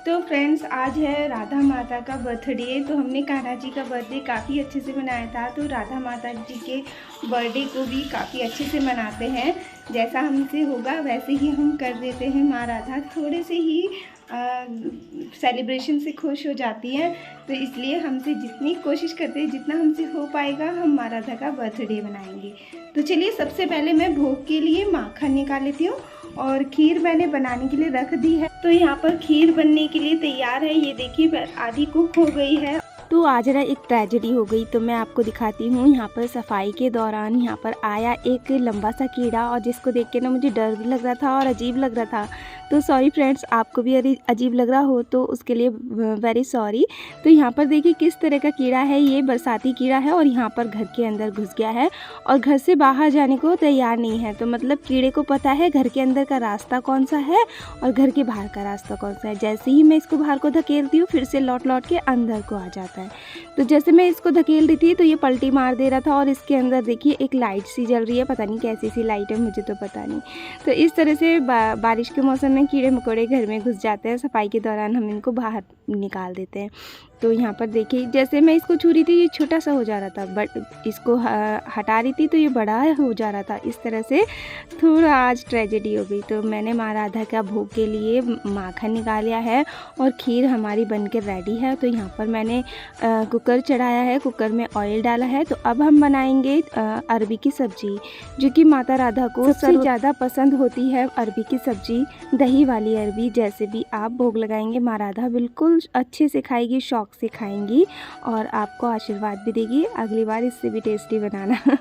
तो फ्रेंड्स, आज है राधा माता का बर्थडे। तो हमने कान्हा जी का बर्थडे काफ़ी अच्छे से मनाया था। तो राधा माता जी के बर्थडे को भी काफ़ी अच्छे से मनाते हैं। जैसा हमसे होगा वैसे ही हम कर देते हैं। माँ राधा थोड़े से ही सेलिब्रेशन से खुश हो जाती हैं, तो इसलिए हमसे जितनी कोशिश करते हैं, जितना हमसे हो पाएगा, हम माँ राधा का बर्थडे बनाएंगे। तो चलिए, सबसे पहले मैं भोग के लिए माखन निकाल लेती हूँ और खीर मैंने बनाने के लिए रख दी है। तो यहाँ पर खीर बनने के लिए तैयार है। ये देखिए, आधी कुक हो गई है। तो आज ना एक ट्रेजेडी हो गई, तो मैं आपको दिखाती हूँ। यहाँ पर सफाई के दौरान यहाँ पर आया एक लंबा सा कीड़ा, और जिसको देख के ना मुझे डर भी लग रहा था और अजीब लग रहा था। तो सॉरी फ्रेंड्स, आपको भी अजीब लग रहा हो तो उसके लिए वेरी सॉरी। तो यहाँ पर देखिए किस तरह का कीड़ा है। ये बरसाती कीड़ा है और यहाँ पर घर के अंदर घुस गया है और घर से बाहर जाने को तैयार नहीं है। तो मतलब कीड़े को पता है घर के अंदर का रास्ता कौन सा है और घर के बाहर का रास्ता कौन सा है। जैसे ही मैं इसको बाहर को धकेलती हूँ, फिर से लौट के अंदर को आ जाता है। तो जैसे मैं इसको धकेल रही थी तो ये पलटी मार दे रहा था, और इसके अंदर देखिए एक लाइट सी जल रही है। पता नहीं कैसी सी लाइट है, मुझे तो पता नहीं। तो इस तरह से बारिश के मौसम में कीड़े मकोड़े घर में घुस जाते हैं। सफाई के दौरान हम इनको बाहर निकाल देते हैं। तो यहाँ पर देखिए, जैसे मैं इसको छू रही थी ये छोटा सा हो जा रहा था, बट इसको हटा रही थी तो ये बड़ा हो जा रहा था। इस तरह से थोड़ा आज ट्रेजेडी हो गई। तो मैंने माँ राधा का भोग के लिए माखन निकाल लिया है और खीर हमारी बनकर रेडी है। तो यहाँ पर मैंने कुकर चढ़ाया है, कुकर में ऑयल डाला है। तो अब हम बनाएंगे अरबी की सब्जी, जो कि माता राधा को सबसे ज़्यादा पसंद होती है। अरबी की सब्जी, दही वाली अरबी। जैसे भी आप भोग लगाएंगे, माँ राधा बिल्कुल अच्छे से खाएगी, शौक से खाएंगी और आपको आशीर्वाद भी देगी अगली बार इससे भी टेस्टी बनाना।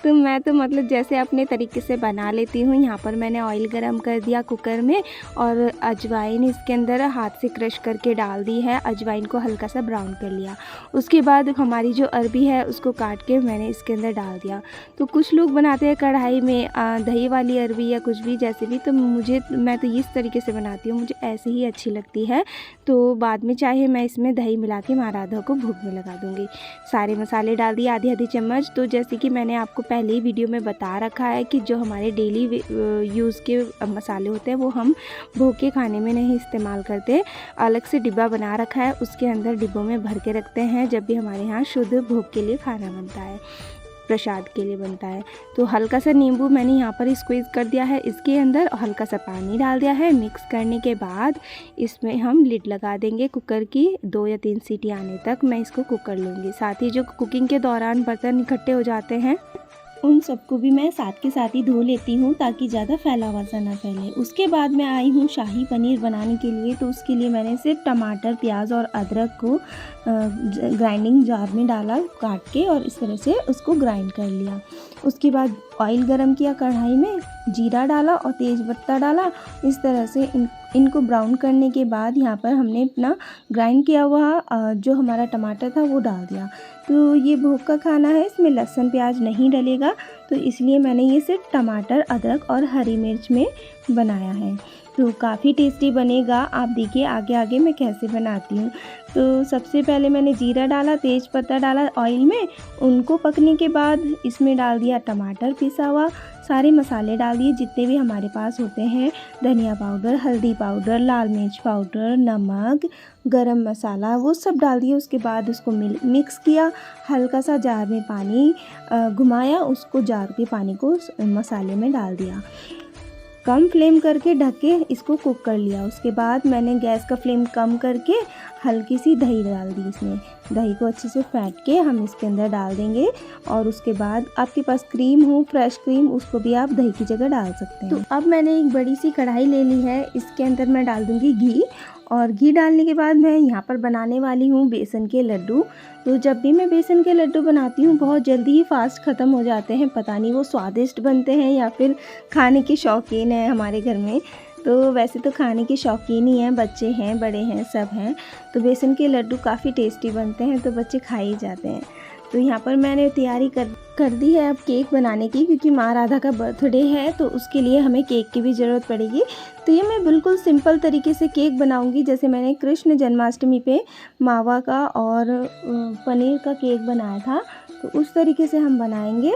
तो मैं तो मतलब जैसे अपने तरीके से बना लेती हूँ। यहाँ पर मैंने ऑयल गरम कर दिया कुकर में और अजवाइन इसके अंदर हाथ से क्रश करके डाल दी है। अजवाइन को हल्का सा ब्राउन कर लिया। उसके बाद हमारी जो अरबी है उसको काट के मैंने इसके अंदर डाल दिया। तो कुछ लोग बनाते हैं कढ़ाई में दही वाली अरबी या कुछ भी, जैसे भी। तो मैं तो इस तरीके से बनाती हूँ, मुझे ऐसे ही अच्छी लगती है। तो बाद में चाहे मैं इसमें दही मिला के माँ राधा को भोग में लगा दूँगी। सारे मसाले डाल दिए, आधी चम्मच। तो जैसे कि मैंने आपको पहले ही वीडियो में बता रखा है कि जो हमारे डेली यूज़ के मसाले होते हैं वो हम भोग के खाने में नहीं इस्तेमाल करते। अलग से डिब्बा बना रखा है, उसके अंदर डिब्बों में भर के रखते हैं जब भी हमारे यहाँ शुद्ध भोग के लिए खाना बनता है, प्रसाद के लिए बनता है। तो हल्का सा नींबू मैंने यहाँ पर स्क्वीज़ कर दिया है इसके अंदर, और हल्का सा पानी डाल दिया है। मिक्स करने के बाद इसमें हम लिड लगा देंगे कुकर की। 2 या 3 सीटी आने तक मैं इसको कुक कर लूँगी। साथ ही जो कुकिंग के दौरान बर्तन इकट्ठे हो जाते हैं, उन सबको भी मैं साथ के साथ ही धो लेती हूँ ताकि ज़्यादा फैलावा सा ना फैले। उसके बाद मैं आई हूँ शाही पनीर बनाने के लिए। तो उसके लिए मैंने सिर्फ टमाटर, प्याज और अदरक को ग्राइंडिंग जार में डाला काट के, और इस तरह से उसको ग्राइंड कर लिया। उसके बाद ऑयल गरम किया, कढ़ाई में जीरा डाला और तेज़ पत्ता डाला। इस तरह से इनको ब्राउन करने के बाद यहाँ पर हमने अपना ग्राइंड किया हुआ जो हमारा टमाटर था वो डाल दिया। तो ये भोग का खाना है, इसमें लहसुन प्याज नहीं डलेगा, तो इसलिए मैंने ये सिर्फ टमाटर, अदरक और हरी मिर्च में बनाया है। तो काफ़ी टेस्टी बनेगा। आप देखिए आगे आगे मैं कैसे बनाती हूँ। तो सबसे पहले मैंने जीरा डाला, तेज़ पत्ता डाला ऑयल में। उनको पकने के बाद इसमें डाल दिया टमाटर पिसा हुआ, सारे मसाले डाल दिए जितने भी हमारे पास होते हैं। धनिया पाउडर, हल्दी पाउडर, लाल मिर्च पाउडर, नमक, गरम मसाला, वो सब डाल दिए। उसके बाद उसको मिक्स किया। हल्का सा जार में पानी घुमाया, उसको जार के पानी को मसाले में डाल दिया। कम फ्लेम करके ढक के इसको कुक कर लिया। उसके बाद मैंने गैस का फ्लेम कम करके हल्की सी दही डाल दी। इसमें दही को अच्छे से फेंट के हम इसके अंदर डाल देंगे, और उसके बाद आपके पास क्रीम हो, फ्रेश क्रीम, उसको भी आप दही की जगह डाल सकते हैं। तो अब मैंने एक बड़ी सी कढ़ाई ले ली है, इसके अंदर मैं डाल दूँगी घी, और घी डालने के बाद मैं यहाँ पर बनाने वाली हूँ बेसन के लड्डू। तो जब भी मैं बेसन के लड्डू बनाती हूँ बहुत जल्दी ही फास्ट ख़त्म हो जाते हैं। पता नहीं वो स्वादिष्ट बनते हैं या फिर खाने के शौकीन हैं हमारे घर में। तो वैसे तो खाने के शौकीन ही हैं, बच्चे हैं, बड़े हैं, सब हैं। तो बेसन के लड्डू काफ़ी टेस्टी बनते हैं, तो बच्चे खा ही जाते हैं। तो यहाँ पर मैंने तैयारी कर दी है अब केक बनाने की, क्योंकि माँ राधा का बर्थडे है तो उसके लिए हमें केक की भी ज़रूरत पड़ेगी। तो ये मैं बिल्कुल सिंपल तरीके से केक बनाऊंगी, जैसे मैंने कृष्ण जन्माष्टमी पे मावा का और पनीर का केक बनाया था, तो उस तरीके से हम बनाएंगे।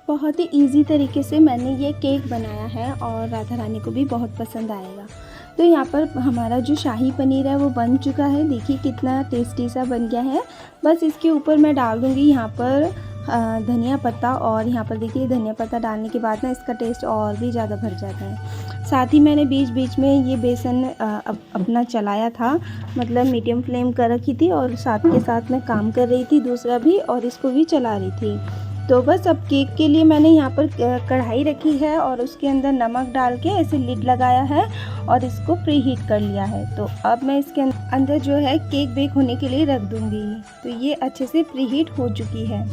बहुत ही इजी तरीके से मैंने ये केक बनाया है और राधा रानी को भी बहुत पसंद आएगा। तो यहाँ पर हमारा जो शाही पनीर है वो बन चुका है। देखिए कितना टेस्टी सा बन गया है। बस इसके ऊपर मैं डाल दूँगी यहाँ पर धनिया पत्ता, और यहाँ पर देखिए धनिया पत्ता डालने के बाद ना इसका टेस्ट और भी ज़्यादा भर जाता है। साथ ही मैंने बीच बीच में ये बेसन अपना चलाया था, मतलब मीडियम फ्लेम कर रखी थी और साथ के साथ मैं काम कर रही थी दूसरा भी, और इसको भी चला रही थी। तो बस अब केक के लिए मैंने यहाँ पर कढ़ाई रखी है और उसके अंदर नमक डाल के ऐसे लिड लगाया है और इसको प्री हीट कर लिया है। तो अब मैं इसके अंदर जो है केक बेक होने के लिए रख दूँगी। तो ये अच्छे से प्री हीट हो चुकी है।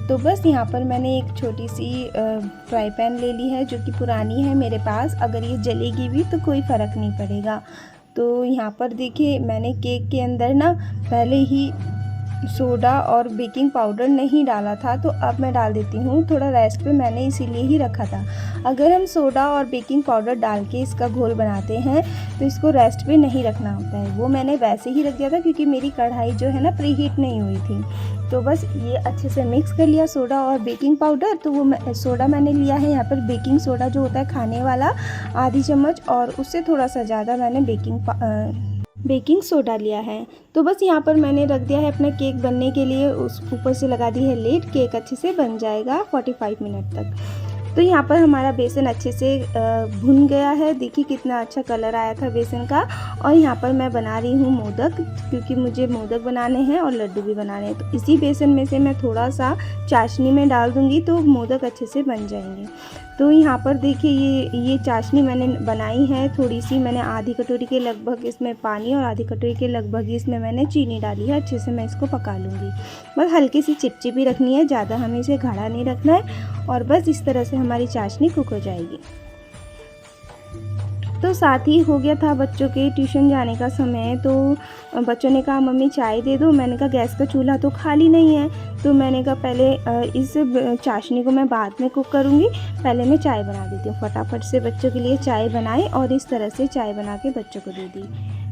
तो बस यहाँ पर मैंने एक छोटी सी फ्राई पैन ले ली है जो कि पुरानी है मेरे पास। अगर ये जलेगी भी तो कोई फ़र्क नहीं पड़ेगा। तो यहाँ पर देखिए मैंने केक के अंदर ना पहले ही सोडा और बेकिंग पाउडर नहीं डाला था, तो अब मैं डाल देती हूँ। थोड़ा रेस्ट पे मैंने इसीलिए ही रखा था। अगर हम सोडा और बेकिंग पाउडर डाल के इसका घोल बनाते हैं तो इसको रेस्ट पे नहीं रखना होता है। वो मैंने वैसे ही रख दिया था क्योंकि मेरी कढ़ाई जो है ना प्री हीट नहीं हुई थी। तो बस ये अच्छे से मिक्स कर लिया सोडा और बेकिंग पाउडर। तो वो सोडा मैंने लिया है यहाँ पर बेकिंग सोडा जो होता है खाने वाला, आधी चम्मच, और उससे थोड़ा सा ज़्यादा मैंने बेकिंग सोडा लिया है। तो बस यहाँ पर मैंने रख दिया है अपना केक बनने के लिए। उस ऊपर से लगा दी है लिड। केक अच्छे से बन जाएगा 45 मिनट तक। तो यहाँ पर हमारा बेसन अच्छे से भुन गया है। देखिए कितना अच्छा कलर आया था बेसन का। और यहाँ पर मैं बना रही हूँ मोदक, क्योंकि मुझे मोदक बनाने हैं और लड्डू भी बनाने हैं। तो इसी बेसन में से मैं थोड़ा सा चाशनी में डाल दूँगी तो मोदक अच्छे से बन जाएंगे। तो यहाँ पर देखिए ये चाशनी मैंने बनाई है थोड़ी सी। मैंने आधी कटोरी के लगभग इसमें पानी और आधी कटोरी के लगभग इसमें मैंने चीनी डाली है। अच्छे से मैं इसको पका लूँगी। बस हल्की सी चिपचिपी रखनी है, ज़्यादा हमें इसे गाढ़ा नहीं रखना है। और बस इस तरह से हमारी चाशनी कुक हो जाएगी। तो साथ ही हो गया था बच्चों के ट्यूशन जाने का समय। तो बच्चों ने कहा मम्मी चाय दे दो। मैंने कहा गैस का चूल्हा तो खाली नहीं है। तो मैंने कहा पहले इस चाशनी को मैं बाद में कुक करूँगी, पहले मैं चाय बना देती हूँ। फटाफट से बच्चों के लिए चाय बनाई और इस तरह से चाय बना के बच्चों को दे दी।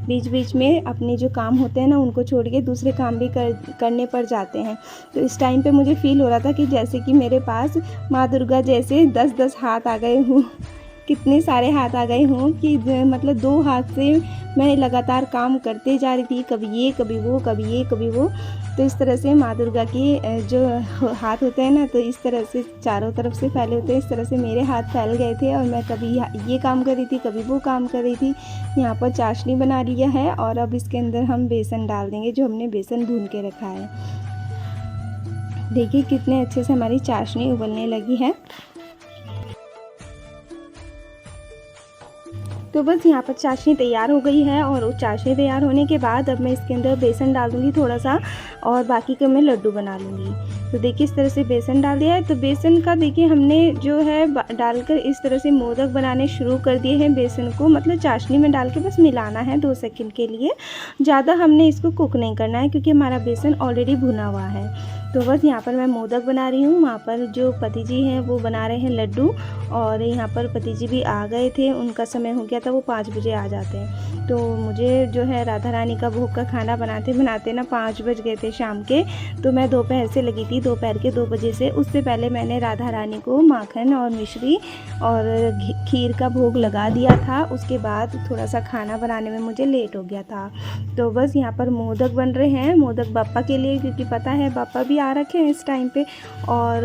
बीच बीच में अपने जो काम होते हैं ना उनको छोड़ के दूसरे काम भी करने पड़ जाते हैं। तो इस टाइम पे मुझे फ़ील हो रहा था कि जैसे कि मेरे पास माँ दुर्गा जैसे 10-10 हाथ आ गए हों, कितने सारे हाथ आ गए हों कि मतलब 2 हाथ से मैं लगातार काम करते जा रही थी। कभी ये कभी वो, कभी ये कभी वो। तो इस तरह से माँ दुर्गा के जो हाथ होते हैं ना, तो इस तरह से चारों तरफ से फैले होते हैं। इस तरह से मेरे हाथ फैल गए थे और मैं कभी ये काम कर रही थी, कभी वो काम कर रही थी। यहाँ पर चाशनी बना लिया है और अब इसके अंदर हम बेसन डाल देंगे जो हमने बेसन भून के रखा है। देखिए कितने अच्छे से हमारी चाशनी उबलने लगी है। तो बस यहाँ पर चाशनी तैयार हो गई है और उस चाशनी तैयार होने के बाद अब मैं इसके अंदर बेसन डाल दूँगी थोड़ा सा, और बाकी का मैं लड्डू बना लूँगी। तो देखिए इस तरह से बेसन डाल दिया है। तो बेसन का देखिए हमने जो है डालकर इस तरह से मोदक बनाने शुरू कर दिए हैं। बेसन को मतलब चाशनी में डाल के बस मिलाना है 2 सेकंड के लिए। ज़्यादा हमने इसको कुक नहीं करना है क्योंकि हमारा बेसन ऑलरेडी भुना हुआ है। तो बस यहाँ पर मैं मोदक बना रही हूँ। वहाँ पर जो पति जी हैं वो बना रहे हैं लड्डू, और यहाँ पर पति जी भी आ गए थे। उनका समय हो गया था, वो 5 बजे आ जाते हैं। तो मुझे जो है राधा रानी का भोग का खाना बनाते बनाते ना 5 बज गए थे शाम के। तो मैं दोपहर से लगी थी, दोपहर के 2 बजे से। उससे पहले मैंने राधा रानी को माखन और मिश्री और खीर का भोग लगा दिया था। उसके बाद थोड़ा सा खाना बनाने में मुझे लेट हो गया था। तो बस यहाँ पर मोदक बन रहे हैं, मोदक बापा के लिए, क्योंकि पता है बापा भी आ रखे हैं इस टाइम पे। और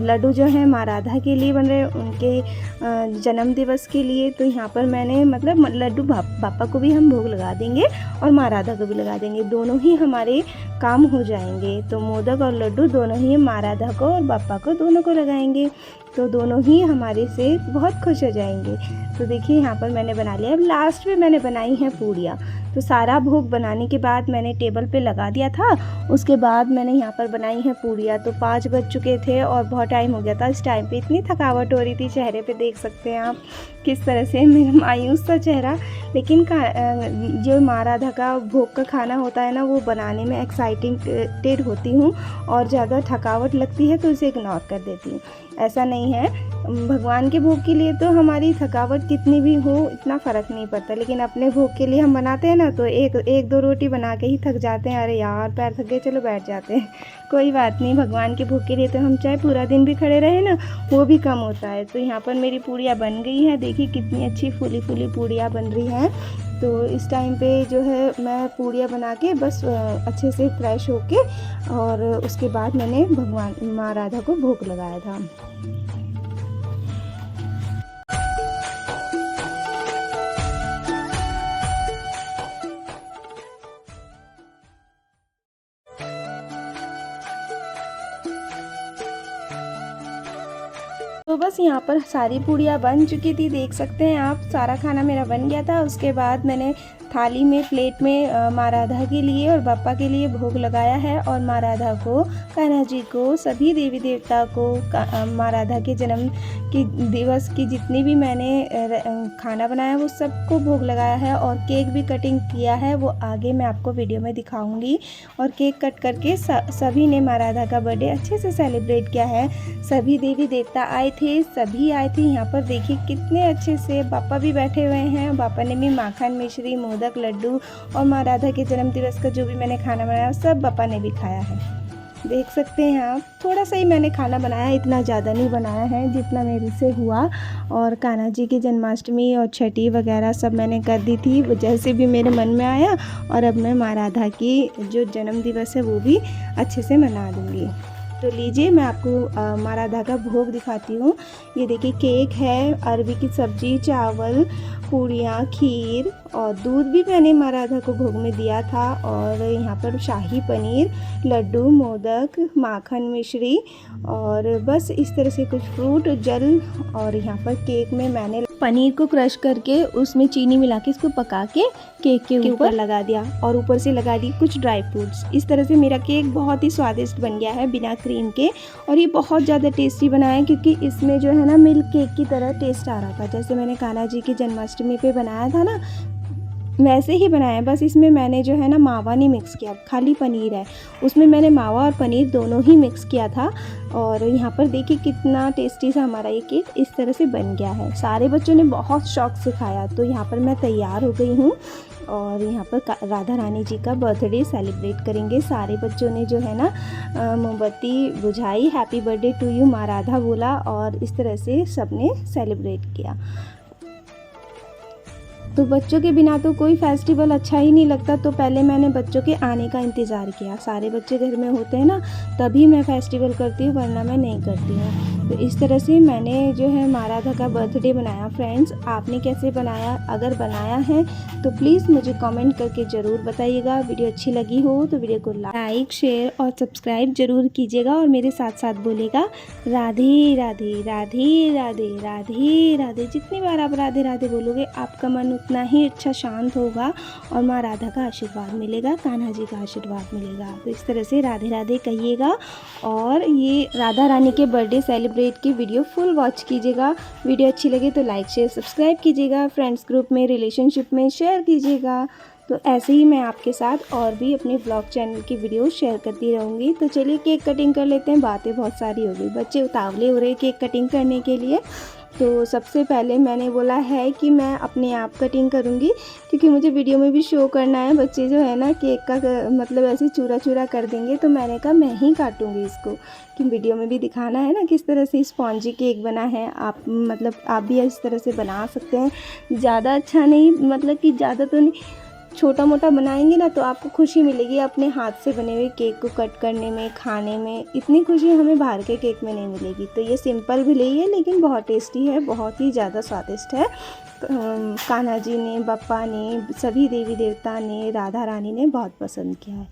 लड्डू जो है माँ राधा के लिए बन रहे हैं, उनके जन्म दिवस के लिए। तो यहाँ पर मैंने मतलब लड्डू पापा को भी हम भोग लगा देंगे और माँ राधा को भी लगा देंगे, दोनों ही हमारे काम हो जाएंगे। तो मोदक और लड्डू दोनों ही माँ राधा को और पापा को दोनों को लगाएंगे, तो दोनों ही हमारे से बहुत खुश हो जाएंगे। तो देखिए यहाँ पर मैंने बना लिया। अब लास्ट में मैंने बनाई हैं पूड़ियाँ। तो सारा भोग बनाने के बाद मैंने टेबल पे लगा दिया था। उसके बाद मैंने यहाँ पर बनाई हैं पूड़ियाँ। तो 5 बज चुके थे और बहुत टाइम हो गया था। इस टाइम पे इतनी थकावट हो रही थी, चेहरे पे देख सकते हैं आप किस तरह से मेरा मायूस सा चेहरा। लेकिन जो माँ राधा का भोग का खाना होता है ना, वो बनाने में एक्साइटेड होती हूँ और ज़्यादा थकावट लगती है तो उसे इग्नोर कर देती हूँ। ऐसा नहीं है भगवान के भोग के लिए तो हमारी थकावट कितनी भी हो इतना फ़र्क नहीं पड़ता, लेकिन अपने भोग के लिए हम बनाते हैं ना तो एक दो रोटी बना के ही थक जाते हैं। अरे यार पैर थक गए, चलो बैठ जाते हैं। कोई बात नहीं, भगवान के भोग के लिए तो हम चाहे पूरा दिन भी खड़े रहे ना वो भी कम होता है। तो यहाँ पर मेरी पूड़ियाँ बन गई हैं, देखिए कितनी अच्छी फूली फूली पूड़ियाँ बन रही हैं। तो इस टाइम पे जो है मैं पूड़ियाँ बना के बस अच्छे से फ्रेश होके और उसके बाद मैंने भगवान माँ राधा को भोग लगाया था। तो बस यहाँ पर सारी पूड़ियाँ बन चुकी थी, देख सकते हैं आप, सारा खाना मेरा बन गया था। उसके बाद मैंने थाली में प्लेट में माँ राधा के लिए और बाप्पा के लिए भोग लगाया है। और माँ राधा को, कान्हा जी को, सभी देवी देवता को, माँ राधा के जन्म की दिवस की जितनी भी मैंने खाना बनाया वो सबको भोग लगाया है। और केक भी कटिंग किया है, वो आगे मैं आपको वीडियो में दिखाऊंगी। और केक कट करके सभी ने माँ राधा का बर्थडे अच्छे से सेलिब्रेट किया है। सभी देवी देवता आए थे, सभी आए थे। यहाँ पर देखिए कितने अच्छे से बाप्पा भी बैठे हुए हैं। बाप्पा ने भी माखन, मिश्री, मोदक, लड्डू और माँ राधा के जन्म दिवस का जो भी मैंने खाना बनाया सब बाप्पा ने भी खाया है। देख सकते हैं आप, थोड़ा सा ही मैंने खाना बनाया, इतना ज़्यादा नहीं बनाया है जितना मेरे से हुआ। और कान्हा जी की जन्माष्टमी और छठी वगैरह सब मैंने कर दी थी जैसे भी मेरे मन में आया। और अब मैं माँ राधा की जो जन्म दिवस है वो भी अच्छे से मना दूँगी। तो लीजिए मैं आपको माँ राधा का भोग दिखाती हूँ। ये देखिए केक है, अरबी की सब्जी, चावल, पूड़ियाँ, खीर और दूध भी मैंने माँ राधा को भोग में दिया था। और यहाँ पर शाही पनीर, लड्डू, मोदक, माखन, मिश्री और बस इस तरह से कुछ फ्रूट, जल। और यहाँ पर केक में मैंने पनीर को क्रश करके उसमें चीनी मिला के इसको पका के केक के ऊपर लगा दिया और ऊपर से लगा दी कुछ ड्राई फ्रूट्स। इस तरह से मेरा केक बहुत ही स्वादिष्ट बन गया है बिना क्रीम के। और ये बहुत ज़्यादा टेस्टी बना है क्योंकि इसमें जो है ना मिल्क केक की तरह टेस्ट आ रहा था। जैसे मैंने कान्हा जी की जन्माष्टमी पे बनाया था ना वैसे ही बनाया, बस इसमें मैंने जो है ना मावा नहीं मिक्स किया, खाली पनीर है। उसमें मैंने मावा और पनीर दोनों ही मिक्स किया था। और यहाँ पर देखिए कितना टेस्टी सा हमारा ये केक इस तरह से बन गया है। सारे बच्चों ने बहुत शौक से खाया। तो यहाँ पर मैं तैयार हो गई हूँ और यहाँ पर राधा रानी जी का बर्थडे सेलिब्रेट करेंगे। सारे बच्चों ने जो है ना मोमबत्ती बुझाई, हैप्पी बर्थडे टू यू माँ राधा बोला और इस तरह से सबने सेलिब्रेट किया। तो बच्चों के बिना तो कोई फेस्टिवल अच्छा ही नहीं लगता। तो पहले मैंने बच्चों के आने का इंतज़ार किया, सारे बच्चे घर में होते हैं ना तभी मैं फेस्टिवल करती हूँ, वरना मैं नहीं करती हूँ। तो इस तरह से मैंने जो है माँ राधा का बर्थडे बनाया। फ्रेंड्स, आपने कैसे बनाया? अगर बनाया है तो प्लीज़ मुझे कमेंट करके ज़रूर बताइएगा। वीडियो अच्छी लगी हो तो वीडियो को लाइक, शेयर और सब्सक्राइब ज़रूर कीजिएगा और मेरे साथ साथ बोलेगा राधे राधे राधे राधे राधे राधे। जितनी बार आप राधे राधे बोलोगे आपका मन उतना ही अच्छा शांत होगा और माँ राधा का आशीर्वाद मिलेगा, कान्हा जी का आशीर्वाद मिलेगा। तो इस तरह से राधे राधे कहिएगा। और ये राधा रानी के बर्थडे सेलिब्रेट की वीडियो फुल वॉच कीजिएगा। वीडियो अच्छी लगे तो लाइक, शेयर, सब्सक्राइब कीजिएगा। फ्रेंड्स ग्रुप में, रिलेशनशिप में शेयर कीजिएगा। तो ऐसे ही मैं आपके साथ और भी अपने ब्लॉग चैनल की वीडियो शेयर करती रहूँगी। तो चलिए केक कटिंग कर लेते हैं, बातें बहुत सारी हो गई, बच्चे उतावले हो रहे केक कटिंग करने के लिए। तो सबसे पहले मैंने बोला है कि मैं अपने आप कटिंग करूँगी क्योंकि मुझे वीडियो में भी शो करना है। बच्चे जो है ना केक का मतलब ऐसे चूरा चूरा कर देंगे, तो मैंने कहा मैं ही काटूँगी इसको कि वीडियो में भी दिखाना है ना किस तरह से स्पॉन्जी केक बना है। आप मतलब आप भी इस तरह से बना सकते हैं, ज़्यादा अच्छा नहीं, मतलब कि ज़्यादा तो नहीं, छोटा मोटा बनाएंगे ना तो आपको खुशी मिलेगी अपने हाथ से बने हुए केक को कट करने में, खाने में। इतनी खुशी हमें बाहर के केक में नहीं मिलेगी। तो ये सिंपल भी नहीं है लेकिन बहुत टेस्टी है, बहुत ही ज़्यादा स्वादिष्ट है। कान्हा जी ने, बप्पा ने, सभी देवी देवता ने, राधा रानी ने बहुत पसंद किया है।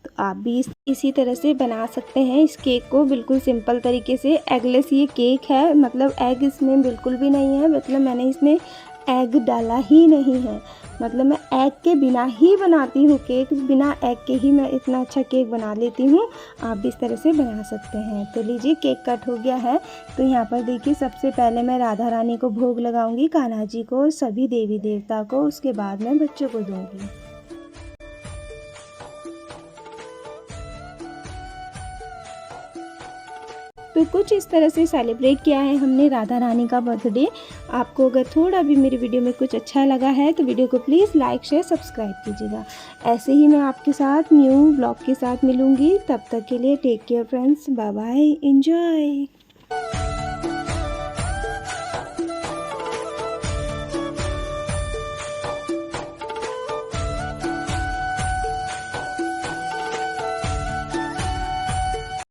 तो आप भी इसी तरह से बना सकते हैं इस केक को, बिल्कुल सिंपल तरीके से। एगलेस ये केक है, मतलब एग इसमें बिल्कुल भी नहीं है, मतलब मैंने इसमें एग डाला ही नहीं है। मतलब मैं एग के बिना ही बनाती हूँ केक, बिना एग के ही मैं इतना अच्छा केक बना लेती हूँ। आप भी इस तरह से बना सकते हैं। तो लीजिए केक कट हो गया है। तो यहाँ पर देखिए सबसे पहले मैं राधा रानी को भोग लगाऊंगी, कान्हा जी को, सभी देवी देवता को, उसके बाद मैं बच्चों को दूंगी। तो कुछ इस तरह से सेलिब्रेट किया है हमने राधा रानी का बर्थडे। आपको अगर थोड़ा भी मेरी वीडियो में कुछ अच्छा लगा है तो वीडियो को प्लीज़ लाइक शेयर सब्सक्राइब कीजिएगा। ऐसे ही मैं आपके साथ न्यू ब्लॉग के साथ मिलूँगी। तब तक के लिए take care friends, bye bye, enjoy.